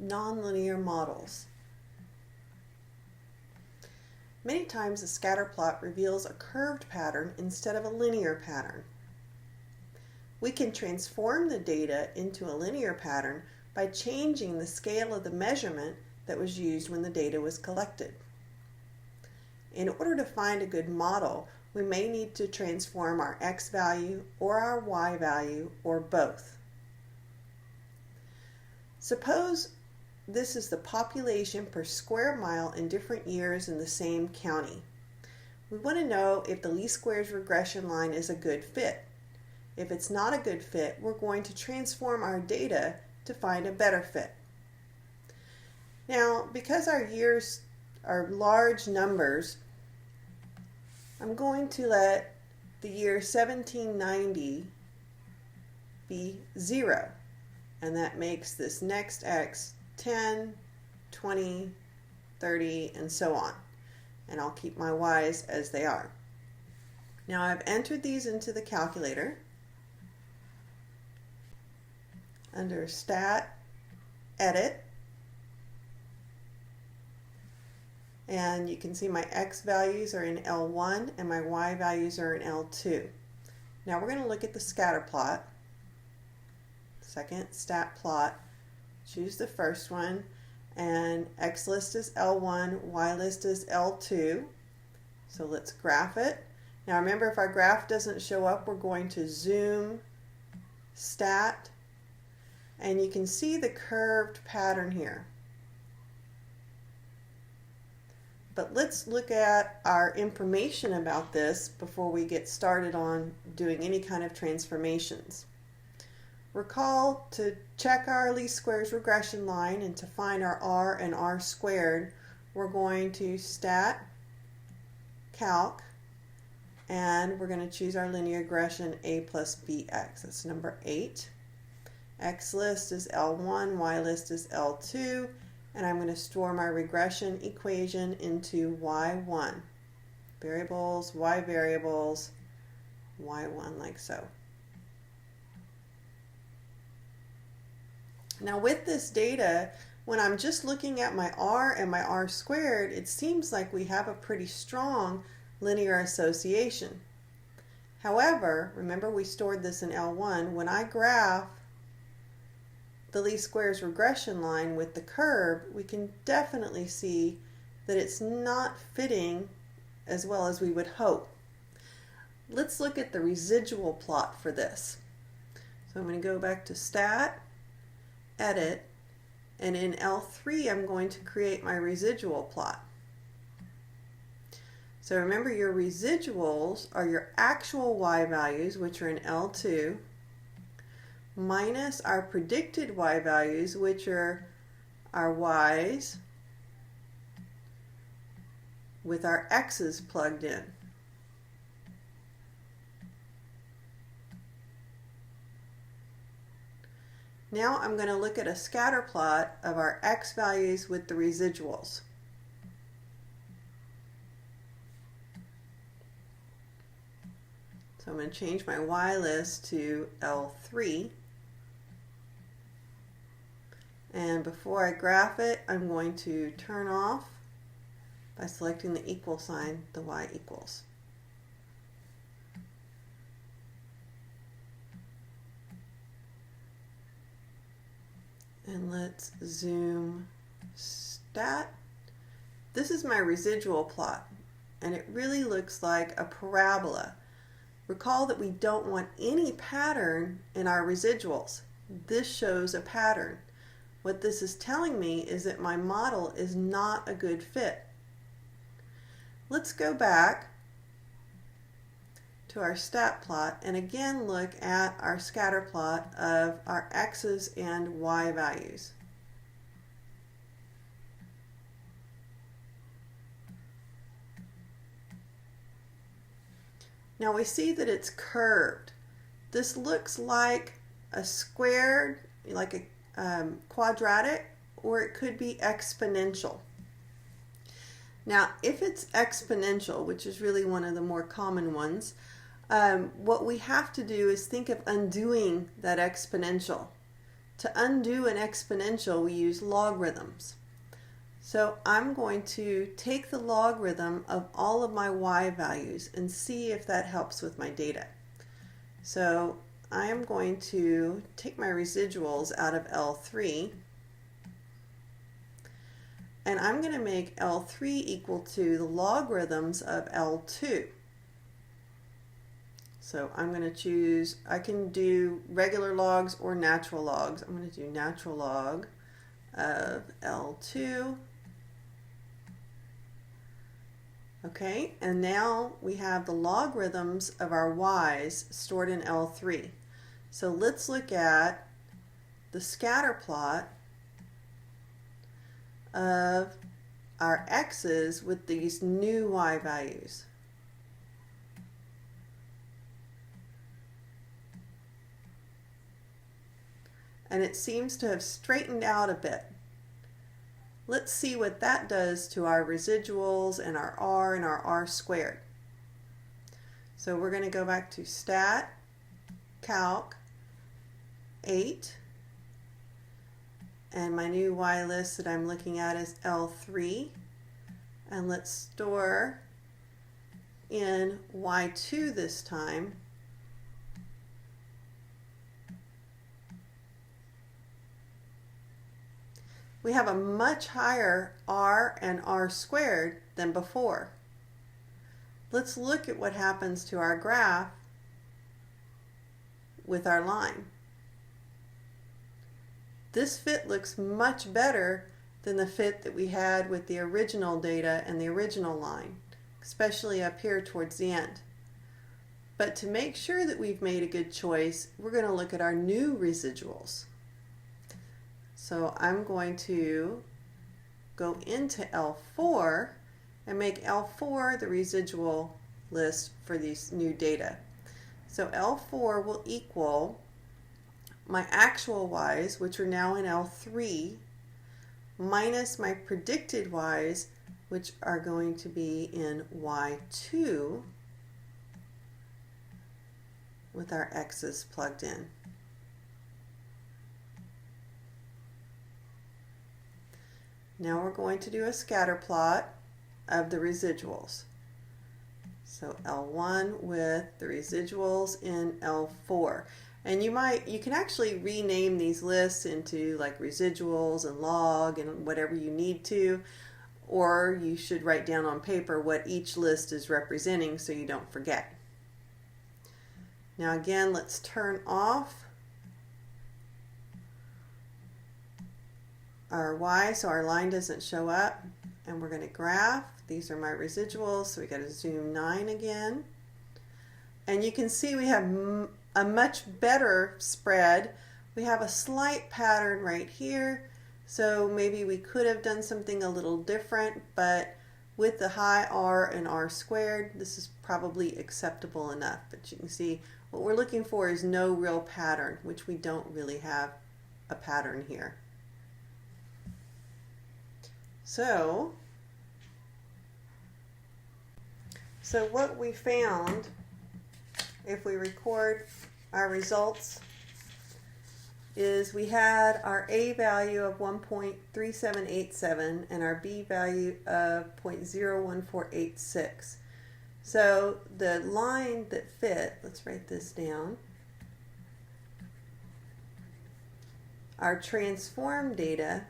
nonlinear models. Many times a scatter plot reveals a curved pattern instead of a linear pattern. We can transform the data into a linear pattern by changing the scale of the measurement that was used when the data was collected. In order to find a good model, we may need to transform our x value or our y value or both. Suppose this is the population per square mile in different years in the same county. We want to know if the least squares regression line is a good fit. If it's not a good fit, we're going to transform our data to find a better fit. Now, because our years are large numbers, I'm going to let the year 1790 be 0, and that makes this next x 10, 20, 30, and so on. And I'll keep my y's as they are. Now I've entered these into the calculator under Stat, Edit, and you can see my x values are in L1 and my y values are in L2. Now we're going to look at the scatter plot. Second, stat plot. Choose the first one, and x list is L1, y list is L2. So let's graph it. Now remember, if our graph doesn't show up, we're going to zoom, stat, and you can see the curved pattern here. But let's look at our information about this before we get started on doing any kind of transformations. Recall to check our least squares regression line, and to find our r and r squared, we're going to stat, calc, and we're going to choose our linear regression a plus bx. That's number 8. X list is L1, Y list is L2, and I'm going to store my regression equation into Y1. Variables, Y variables, Y1 like so. Now with this data, when I'm just looking at my R and my R squared, it seems like we have a pretty strong linear association. However, remember we stored this in L1. When I graph the least squares regression line with the curve, we can definitely see that it's not fitting as well as we would hope. Let's look at the residual plot for this. So I'm going to go back to Stat, Edit, and in L3 I'm going to create my residual plot. So remember, your residuals are your actual y values, which are in L2, minus our predicted y values, which are our y's with our x's plugged in. Now I'm going to look at a scatter plot of our x values with the residuals. So I'm going to change my y list to L3. And before I graph it, I'm going to turn off, by selecting the equal sign, the y equals. And let's zoom stat. This is my residual plot, and it really looks like a parabola. Recall that we don't want any pattern in our residuals. This shows a pattern. What this is telling me is that my model is not a good fit. Let's go back to our stat plot and again look at our scatter plot of our x's and y values. Now we see that it's curved. This looks like a squared, like a quadratic, or it could be exponential. Now if it's exponential, which is really one of the more common ones, what we have to do is think of undoing that exponential. To undo an exponential, we use logarithms. So I'm going to take the logarithm of all of my y values and see if that helps with my data. So I am going to take my residuals out of L3, and I'm going to make L3 equal to the logarithms of L2. So I'm going to choose, I can do regular logs or natural logs. I'm going to do natural log of L2. Okay, and now we have the logarithms of our y's stored in L3. So let's look at the scatter plot of our x's with these new y values. And it seems to have straightened out a bit. Let's see what that does to our residuals and our r and our r squared. So we're going to go back to Stat, Calc, 8, and my new y list that I'm looking at is L3, and let's store in y2 this time. We have a much higher r and r squared than before. Let's look at what happens to our graph with our line. This fit looks much better than the fit that we had with the original data and the original line, especially up here towards the end. But to make sure that we've made a good choice, we're going to look at our new residuals. So I'm going to go into L4 and make L4 the residual list for these new data. So L4 will equal my actual y's, which are now in L3, minus my predicted y's, which are going to be in y2 with our x's plugged in. Now we're going to do a scatter plot of the residuals. So L1 with the residuals in L4. And you can actually rename these lists into like residuals and log and whatever you need to, or you should write down on paper what each list is representing so you don't forget. Now again, let's turn off our y so our line doesn't show up, and we're going to graph. These are my residuals, so we got to zoom 9 again, and you can see we have a much better spread. We have a slight pattern right here, so maybe we could have done something a little different, but with the high r and r squared, this is probably acceptable enough. But you can see what we're looking for is no real pattern, which we don't really have a pattern here. So what we found, if we record our results, is we had our A value of 1.3787 and our B value of 0.01486. So the line that fit, let's write this down, our transform data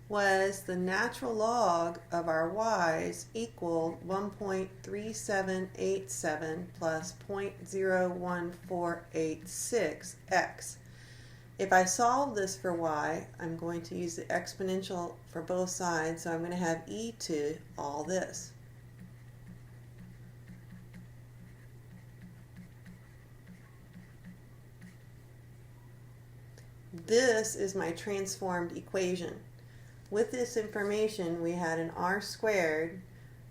was the natural log of our y's equaled 1.3787 plus 0.01486x. If I solve this for y, I'm going to use the exponential for both sides, so I'm going to have e to all this. This is my transformed equation. With this information, we had an r squared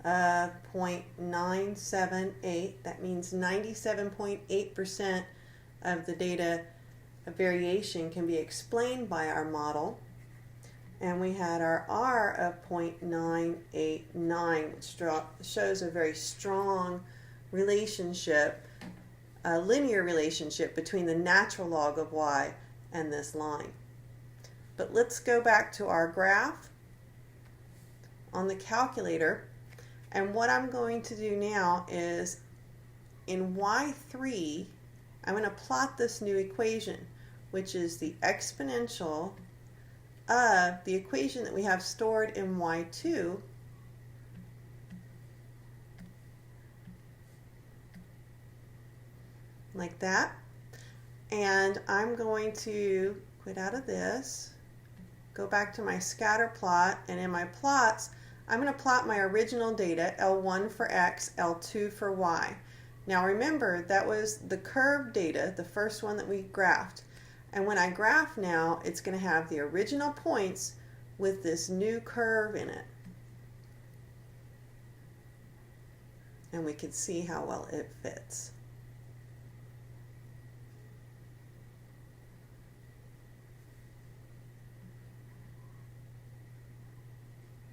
of 0.978. That means 97.8% of the data variation can be explained by our model. And we had our r of 0.989, which shows a very strong relationship a linear relationship between the natural log of y and this line. But let's go back to our graph on the calculator, and what I'm going to do now is in y3 I'm going to plot this new equation, which is the exponential of the equation that we have stored in y2 like that. And I'm going to quit out of this, go back to my scatter plot, and in my plots I'm going to plot my original data, L1 for x, L2 for y. Now remember, that was the curved data, the first one that we graphed. And when I graph now, it's going to have the original points with this new curve in it. And we can see how well it fits.